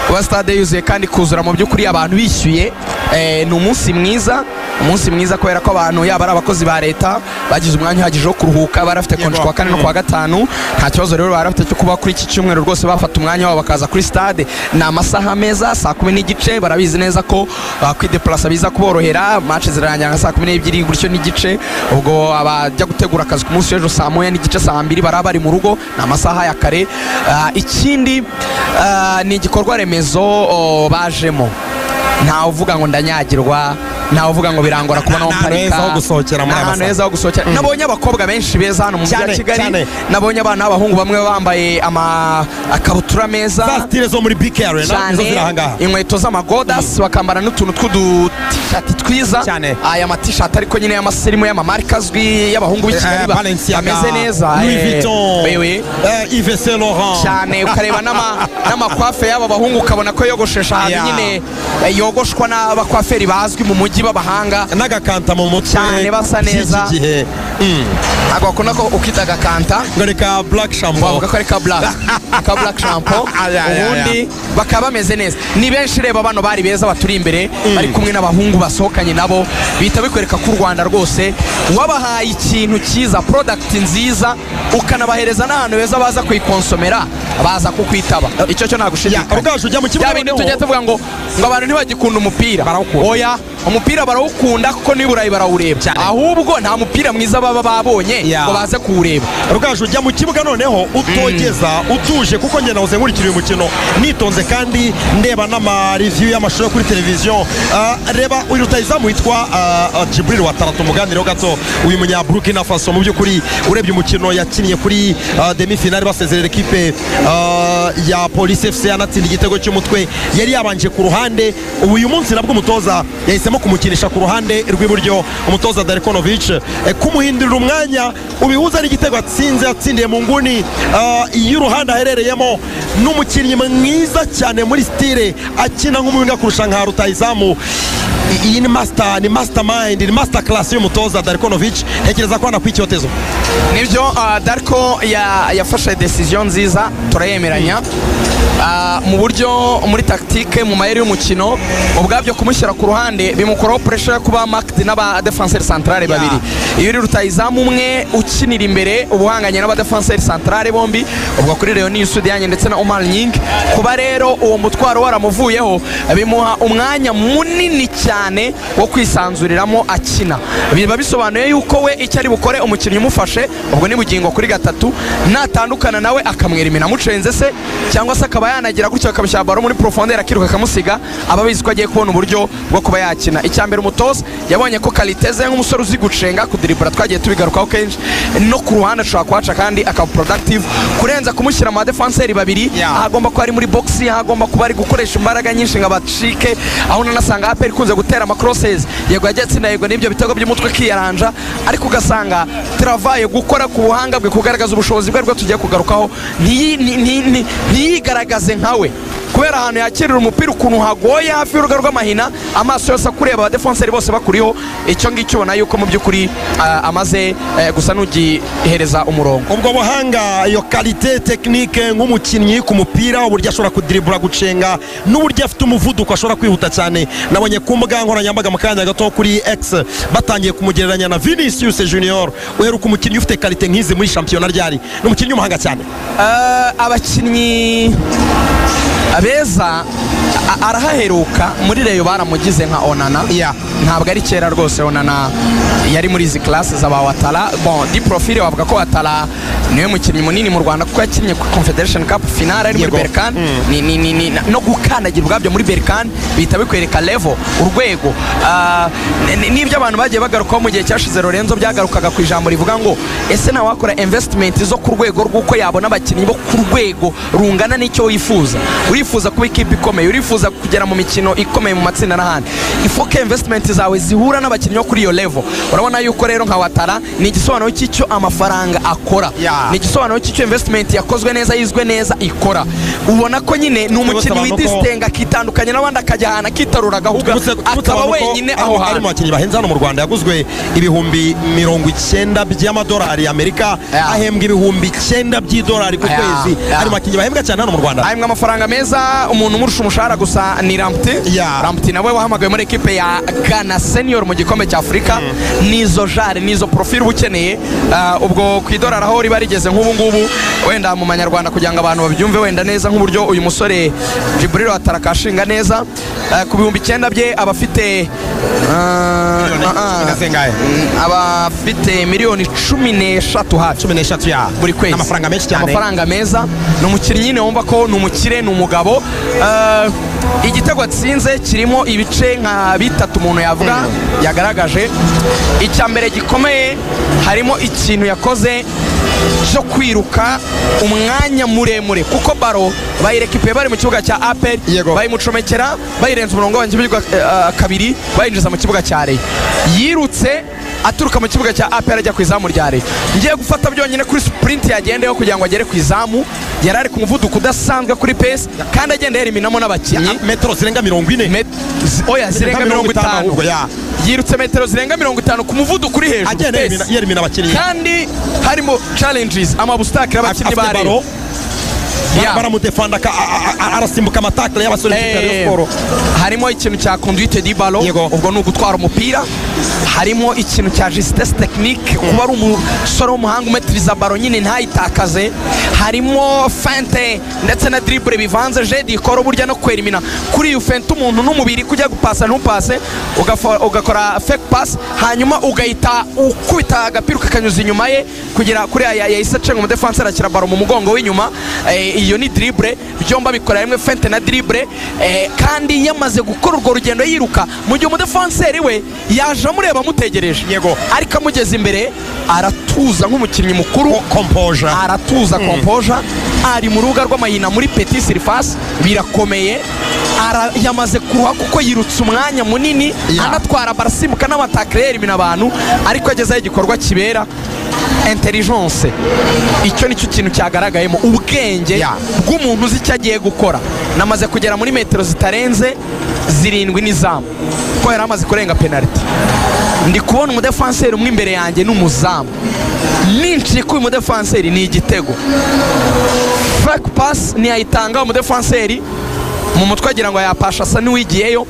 kuba stade yuzuye kandi kuzura mu by'ukuri abantu bishyuye ni umunsi mwiza kubera ko abantu yaba ari abakozi ba leta bagize umwanya uhagije wo kuruhuka, barafite konji kwa kane no kwa gatanu, nta kibazo rero barafite cyo kuba kuri iki cyumweru rwose bafata umwanya wabo bakaza kuri stade. Ni amasaha meza, 10:30 barabizi neza ko kwideplasa biza kuborohera. Match zirarangira nka 12 gutyo n'igice, ubwo abajya gutegura akazi ku munsi w'ejo 1:30 2 baraba bari mu rugo, ni amasaha ya kare. Ikindi ni igikorwa remezo bajemo, ntawe uvuga ngo ndanyagirwa, ntawe uvuga ngo birangora kubona aho parika, ahantu heza ho gusohokera. Nabonye abakobwa benshi beza hano mu mujyi wa Kigali, nabonye abana b'abahungu bamwe bambaye akabutura meza za style zo muri BK Arena, nizo zirahangaha, inkweto z'amagodas, bakambara n'utuntu tw'udu-t-shirt twiza, aya ma-t-shirt ariko nyine y'amasirimu y'amamarika azwi y'abahungu b'i Kigali bameze neza, Louis Vuitton, Yves Saint Laurent cyane, ukareba n'amakwafe y'aba bahungu ukabona ko yogoshesha ahantu nyine yogoshwa n'abakwaferi bazwi mu mujyi b'abahanga, n'agakanta mu mutwe cyane basa neza. Ntabwo bakunda ko ukita agakanta ngo reka black shampoo, bavuga ko reka black shampoo, ubundi bakaba bameze neza. Ni benshi reba bano bari beza baturi imbere, bari kumwe n'abahungu basohokanye nabo, bihita bikwereka ko u Rwanda rwose wabahaye ikintu cyiza, product nziza, ukanabahereza n'ahantu beza baza kuyikonsomera, baza kukwitaba. Icyo cyo nagushidikanya. Ubwaje ujya mu kibuga bindi tujya tuvuga ngo abantu ntibagikunda umupira, oya umupira barawukunda kuko ni Burayi barawureba, ahubwo nta mupira mwiza baba babonye ngo baze kuwureba. Rugaje ujya mu kibuga noneho utogeza utuje, kuko njye nahoze nkurikira uyu mukino nitonze kandi ndeba n'ama review y'amashusho kuri televiziyo. Reba uyu rutayizamu witwa Djibril Ouattara, tumuganireho gato. Uyu munya Burkina Faso mu by'ukuri urebye umukino yakiniye kuri demi finale basezerera equipe ya Police FC, anatsinda igitego cy'umutwe, yari yabanje ku ruhande. Uyu munsi nabwo umutoza yahisemo kumukinisha ku ruhande rw'iburyo, umutoza Darkonovic kumuhindurira umwanya ubihuza n'igitego atsindiye mu nguni y'uruhande aherereyemo. N'umukinnyi mwiza cyane muri style, akina nk'umuwinga kurusha nka rutayizamu. Iyi ni mastermind, ni master class y'umutoza Darkonovic. Ntekereza ko anakwikiyotezo nibyo. Darko yafashe decision nziza, turayemeranya mu buryo muri tactique, mu mayeri y'umukino ubwabyo kumushyira ku ruhande bimukuraho pressure yo kuba marked n'aba defenseur centrale babiri. Iyo uri rutayizamu umwe ukinira imbere ubuhanganye n'aba defenseur centrale bombi, ubwo kuri Leoni Sudianye ndetse na Omar Nying, kuba rero uwo mutwaro waramuvuyeho bimuha umwanya munini cyane wo kwisanzuriramo akina. Biba bisobanuye yuko we icyo ari bukore umukinnyi umufashe, ubwo ni bugingo kuri gatatu, natandukana nawe akamwera imina mucenze se, cyangwa se akaba yanagira gutyo akabishyira baro muri profondeur akiruka akamusiga, ababizi ko agiye kubona uburyo bwo kuba yakina. Icyambere umutoza yabonye ko kaliteze nk'umusore uzi gucenga kudribura, twagiye tubigarukaho kenshi, no ku ruhande ashobora kuhaca kandi akaba productive kurenza kumushyira mu defenseur babiri. Agomba kuba ari muri box, agomba kuba ari gukoresha imbaraga nyinshi nga bacike, aho nanasanga APR ikunze gutera ama crosses, yego yajya tsinda, yego nibyo bitego by'umutwe kiyaranja, ariko ugasanga travaye gukora ku buhanga bwe, kugaragaza ubushobozi bwe tugiye kugarukaho, ntiyigaragaze nkawe kubera ahantu yakirira umupira ukuntu hagoye hafi y'uruga rw'amahina, amaso yose akureba, abadefenseri bose bakuriho. Icyo ngicyo ubona yuko mu by'ukuri amaze gusa n'ugihereza umurongo. Ubwo buhanga, iyo qualité technique nk'umukinnyi ku mupira, uburyo ashobora kudiribura, gucenga, n'uburyo afite umuvuduko ashobora kwihuta cyane. Nabonye ku mbuga nkoranyambaga mu kanya gato kuri X batangiye kumugereranya na Vinicius Junior. Uheruka umukinnyi ufite qualité nk'izi muri shampiyona ryari? N'umukinnyi umuhanga cyane. Abakinnyi abeza arahaheruka muri Reyo baramugize nka Onana, ntabwo ari kera rwose. Onana yari muri izi classe z'aba Ouattara. Bon, di profile wavuga ko Ouattara niwe mukinnyi munini mu Rwanda kuko yakinnye ku Confederation Cup finale ari muri Berkane, no gukandagira ubwabyo muri Berkane bihita bikwereka level, urwego. N'ibyo abantu bagiye bagarukaho mu gihe cyashize, Lorenzo byagarukaga ku ijambo rivuga ngo ese nawe wakora investment zo ku rwego rw'uko yabona abakinnyi bo ku rwego rungana n'icyo wifuza. Urifuza kuba ikipe ikomeye, urifuza kugera mu mikino ikomeye mu matsinda n'ahandi ifoke investment zawe zihura n'abakinnyi bo kuri iyo level. Urabona yuko rero nka Watara ni igisobanuro cy'icyo amafaranga akora, ni igisobanuro cy'icyo investment yakozwe neza yizwe neza ikora. Ubona ko nyine ni umukinnyi w'idisitenga akitandukanye n'abandi akajya ahantu akitarura agahuga akaba wenyine aho hantu. Ari mu bakinnyi bahenze hano mu Rwanda yaguzwe ibihumbi 90 by'amadolari y'Amerika, ahembwa ibihumbi 9 by'idolari ku kwezi. Ari mu bakinnyi bahembwa cyane hano mu Rwanda, ahembwa amafaranga meza. Umuntu umurusha umushahara gusa ni Rampti nawe wahamagawe muri ekipe ya Ghana Senior mu gikombe cya Afurika. Nizo jare nizo profile ubukeneye, ubwo ku idolari aho riba rigeze nk'ubu ngubu wenda mu manyarwanda kugira ngo abantu babyumve wenda neza nk'uburyo uyu musore Djibril Watara kashinga neza ku bihumbi 9 bye abafite abafite miliyoni 13 hafi 13 ya buri kwezi. Amafaranga menshi cyane, amafaranga meza. Ni umukinnyi nyine wumva ko ni umukire, ni umugabo. Igitego atsinze kirimo ibice nka bitatu umuntu yavuga yagaragaje. Icya mbere gikomeye harimo ikintu yakoze cyo kwiruka umwanya muremure, kuko baro bayirekipe bari mu kibuga cya APR bayimucomekera bayirenza umurongo w'abantu kabiri bayinjiza mu kibuga cya Rayon. Yirutse aturuka mu kibuga cya APR ajya ku izamu rya Rayon. Ngiye gufata byonyine kuri sprint yagendeyeho kugira ngo agere ku izamu, yari ari ku muvuduko udasanzwe kuri pace kandi agenda yeriminamo n'abakinnyi metero zirenga 40. Oya zirenga 50. Yirutse metero zirenga 50 ku muvuduko uri hejuru, agenda yerimina abakinnyi kandi harimo challenges amabustakira abakinnyi ba Rayon baramudefanda arasimbuka amatakle y'abasore b'Kigali Sport. Harimo ikintu cya conduite di ballon, ubwo ni ugutwara umupira. Harimo ikintu cya justesse technique, kuba ari umusore w'umuhanga umetriza ballon nyine ntayitakaze. Harimo feinte ndetse na dribble bivanze, jedi ikora burya no kwerimina kuri iyo feinte umuntu n'umubiri kujya gupasa ntupase ugakora fake pass hanyuma ugahita ukubita agapira ukakanyuza inyuma ye kugira kuri yahise cenga mu defense arakira ballon mu mugongo w'inyuma. Iyo ni dribble, byomba bikora rimwe feinte na dribble. Kandi yamaze gukora urwo rugendo yiruka mu gihe umudefenseri we yaje amureba amutegereje, ariko amugeze imbere aratuza nk'umukinnyi mukuru, aratuza kompoja. Ari mu rubuga rw'amahina muri petit surface birakomeye, yamaze kuruha kuko yirutse umwanya munini anatwara barasimbuka n'amatakleri mina abantu, ariko agezeho igikorwa kibera intelligence. Icyo nicyo kintu cyagaragayemo, ubwenge bw'umuntu uzi icyo agiye gukora. Namaze kugera muri metero zitarenze 7 n'izamu ko yari amaze kurenga penalty. Ndi kubona umudefenseri umwe imbere yanjye n'umuzamu, ninshi ko uyu mudefenseri ni igitego. Fake pass ni ayitanga umudefenseri mu mutwe agira ngo yapasha asa n'uwigiyeyo,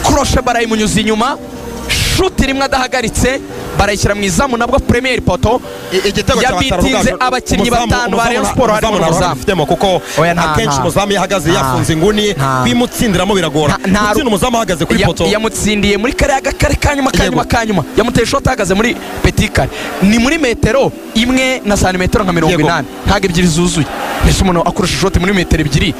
crochet barayimunyuza inyuma, shoot rimwe adahagaritse barayishyira mu izamu nabwo premier poto. Yabitinze abakinnyi batanu ba Rayon Sport harimo n'umuzamu, kuko akenshi umuzamu yahagaze yafunze inguni kwimutsindiramo biragora. Gutsinda umuzamu ahagaze kuri poto, yamutsindiye muri kare agakare kanyuma yamuteye shot ahagaze muri petit kare, ni muri metero 1 na santimetero nka 80, ntago ebyiri zuzuye. Ese umuntu akurusha shot muri metero 2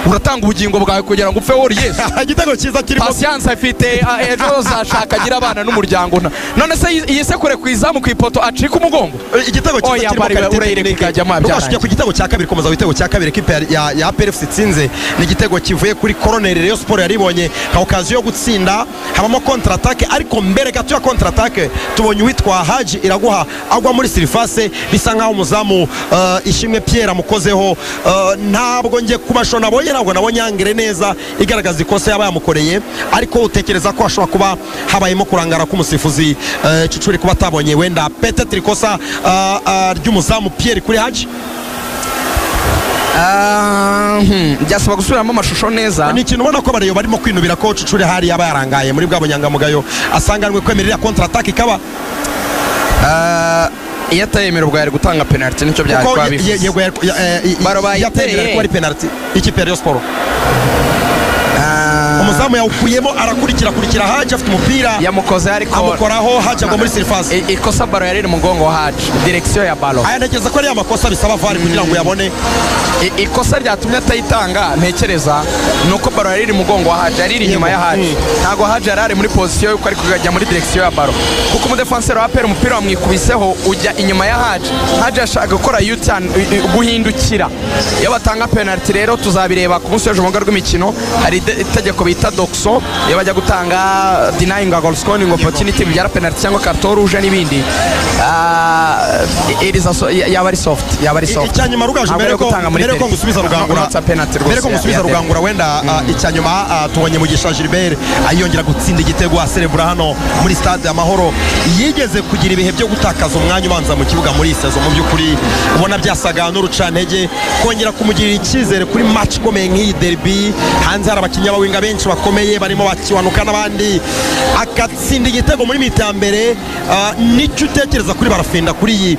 uratanga ubugingo bwawe kugira ngo upfe wori. Yes, igitego cyiza kirimo patience afite, ejo zashaka agira abana n'umuryango. None se yise kure ku izamu ku ipoto acika umugongo. Igitego cyiza kirimo Rwashye ku gitego cya kabiri, komeza igitego cya kabiri equipe ya APR FC itsinze. Ni igitego kivuye kuri corner Rayon Sport yaribonye ka occasion yo gutsinda, habamo contre attaque, ariko mbere gato ya contre attaque tubonye witwa Haji Iraguha agwa muri surface, bisa nkaho umuzamu Ishimwe Pierre amukozeho. Ntabwo ngiye kubashona nabonye, ntabwo nabonye angere neza igaragaza ikosa yaba yamukoreye, ariko utekereza ko ashobora kuba habayemo kurangara k'umusifuzi Cucuri kuba atabonye wenda peut-être ikosa ry'umuzamu Pierre kuri Haji. Byasaba gusubiramo amashusho neza. Ni ikintu ubona ko bariyo barimo kwinubira ko Cucuri hari yaba yarangaye muri bwa bunyangamugayo, asanganwe kwemerera contre attaque ikaba iyo atayemera ubwo yari gutanga penalty. Nicyo byari kwabivuze baro bayiteye ko ari penalty ikipe ya Rayon Sport. rutahizamu yawukuyemo arakurikira Haji afite umupira yamukoze ariko amukoraho Haji agwa muri surface. Ikosa baro yari mu mugongo wa Haji, direction ya baro. Aya ntegeza ko ari amakosa bisaba VAR kugira ngo yabone. Ikosa ryatumye atayitanga ntekereza nuko baro yari mu mugongo wa Haji, yari inyuma ya Haji. Ntago Haji yari muri position yuko ari kujya muri direction ya baro. Kuko umudefenseur wa APR umupira wamwikubiseho ujya inyuma ya Haji. Haji ashaka gukora U-turn guhindukira. Iyo batanga penalty rero tuzabireba ku munsi w'ejo mu rw'imikino, hari itegeko bita doxo iyo bajya gutanga denying a goal scoring opportunity byara penalty cyangwa carton rouge n'ibindi. Yaba ari soft. Icyanyuma rugaje mbere ko ngusubiza rugangura wenda icyanyuma tubonye Mugisha Gilbert ayongera gutsinda igitego aserebura hano muri stade Amahoro. Yigeze kugira ibihe byo gutakaza umwanya ubanza mu kibuga muri sezo, mu by'ukuri ubona byasaga n'urucantege, kongera kumugirira icyizere kuri match ikomeye nk'iyi derby. Hanze hari abakinnyi b'abawinga benshi bakomeye barimo bakiwanuka n'abandi, agatsinda igitego muri mita ya mbere. Nicyo utekereza kuri Barafinda kuri iyi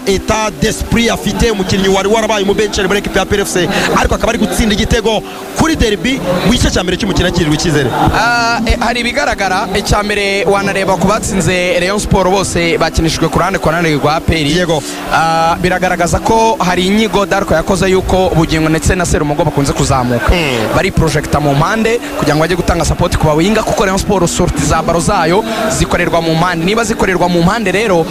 etat d'esprit afite, umukinnyi wari warabaye umubenceri muri equipe ya PFC ariko akaba ari gutsinda igitego kuri derby wice cya mbere cy'umukino akirirwa icyizere. Hari ibigaragara, icya mbere wanareba ku batsinze Rayon Sport bose bakinishijwe ku ruhande rwa APR. Yego. Biragaragaza ko hari inyigo Darko yakoze yuko Bugingo ndetse na Serumogo bakunze kuzamuka, bari projecta mu mpande kugira ngo bajye gutanga support ku bawinga, kuko Rayon Sport sorti za baro zayo zikorerwa mu mpande. Niba zikorerwa mu mpande rero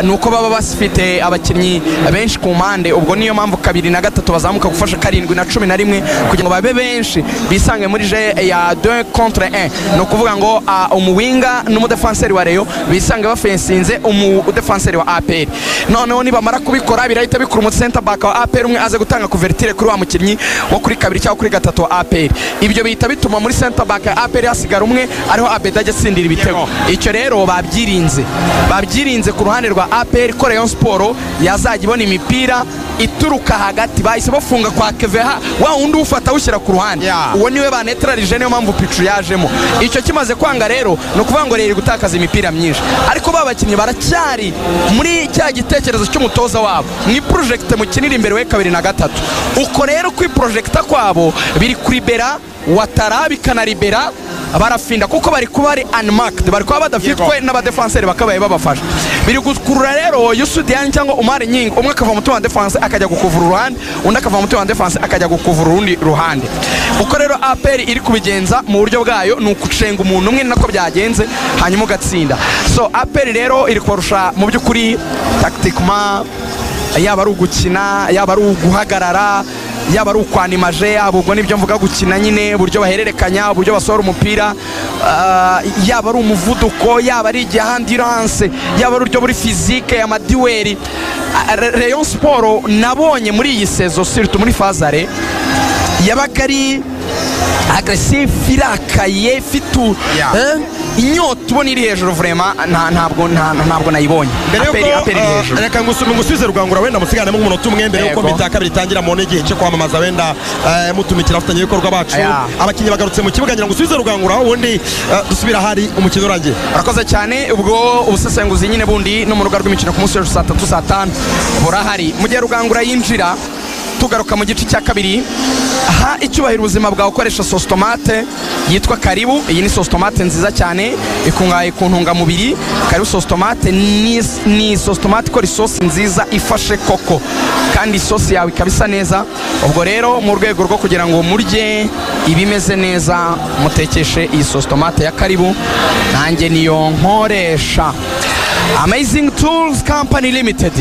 nuko baba bafite abakinnyi benshi ku mpande, ubwo niyo mpamvu 2 na 3 bazamuka gufasha 7 na 11 kugira ngo babe benshi bisange muri je ya 2 contre 1. No kuvuga ngo umuwinga n'umudefenseur wa Rayon bisange bafensinze umudefenseur wa APR. Noneho nibamara kubikora birahita bikura mu center back wa APR umwe aze gutanga couverture kuri wa mukinnyi wo kuri 2 cyangwa kuri 3 wa APR. Ibyo bihita bituma muri center back ya APR hasigara umwe ariho Abeda ajya tsindira ibitego. Icyo rero babyirinze ku ruhande rwa APR ko Rayon Sport yazajya ibona imipira ituruka hagati. Bahise bafunga kwa Keveha wa undi ufata ushyira ku ruhande, uwo niwe banetralije, niyo mpamvu Pichu yajemo. Icyo kimaze kwanga rero no kuvuga ngo rero gutakaza imipira myinshi, ariko babakinnyi baracyari muri cya gitekerezo cy'umutoza wabo, ni project mukinira imbere we 2 na 3. Uko rero kwi projecta kwabo biri kuribera Watara bikanaribera Barafinda kuko bari kuba ari unmarked, bari kuba badafitwe n'abadefenseur bakabaye babafasha. Biri gukurura rero Yusudian cyangwa Umar Nyingo, umwe akava mu mutima wa defense akajya gukuvura uruhande, undi akava mu mutima wa defense akajya gukuvura urundi ruhande. Uko rero APR iri kubigenza mu buryo bwayo ni ukucenga umuntu umwe nako byagenze hanyuma ugatsinda. So APR rero iri kurusha mu by'ukuri tactiquement, yaba ari ugukina, yaba ari uguhagarara, yaba ari ukwanimaje, yaba ubwo nibyo mvuga gukina nyine, uburyo bahererekanya, uburyo basohora umupira, yaba ari umuvuduko, yaba ari endurance, yaba ari uburyo buri physique ya madiweri. Rayon Sport nabonye muri iyi sezo surtout muri Fazare yabaga ari aggressive, irakaye, fitu inyota ubona iri hejuru vraiment ntabwo nayibonye. Reka ngusubize rugangura wenda musiganemo umunota umwe mbere yuko mita kabiri itangira mu n'igihe cyo kwamamaza wenda mutumikira afatanye ibikorwa bacu. Abakinnyi bagarutse mu kibuga ngira ngusubize rugangura ubundi dusubira hari umukino urangiye. Urakoze cyane. Ubwo ubusesenguzi nyine bundi no mu rugo rw'imikino ku munsi wa 3 saa 5 burahari. Mu gihe rugangura yinjira tugaruka mu gice cya kabiri, aha icyubahiro ubuzima bwawe ukoresha sauce tomate yitwa Karibu. Iyi ni sauce tomate nziza cyane ikungahaye ku ntungamubiri. Karibu sauce tomate ni sauce tomate ikora isosi nziza ifashe koko kandi isosi yawe ikabisa neza. Ubwo rero mu rwego rwo kugira ngo murye ibimeze neza mutekeshe iyi sauce tomate ya Karibu, nanjye niyo nkoresha. Amazing Tools Company Limited,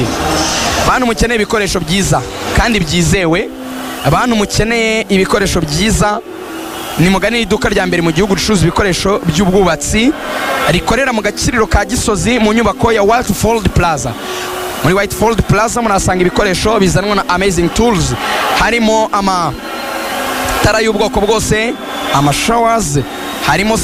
abantu mukeneye ibikoresho byiza kandi byizewe, abantu mukeneye ibikoresho byiza, ni mugani iduka rya mbere mu gihugu ricuruza ibikoresho by'ubwubatsi, rikorera mu gakiriro ka Gisozi mu nyubako ya Whitefold Plaza. Muri Whitefold Plaza murasanga ibikoresho bizanwa na Amazing Tools, harimo amatara y'ubwoko bwose, amashowers, harimo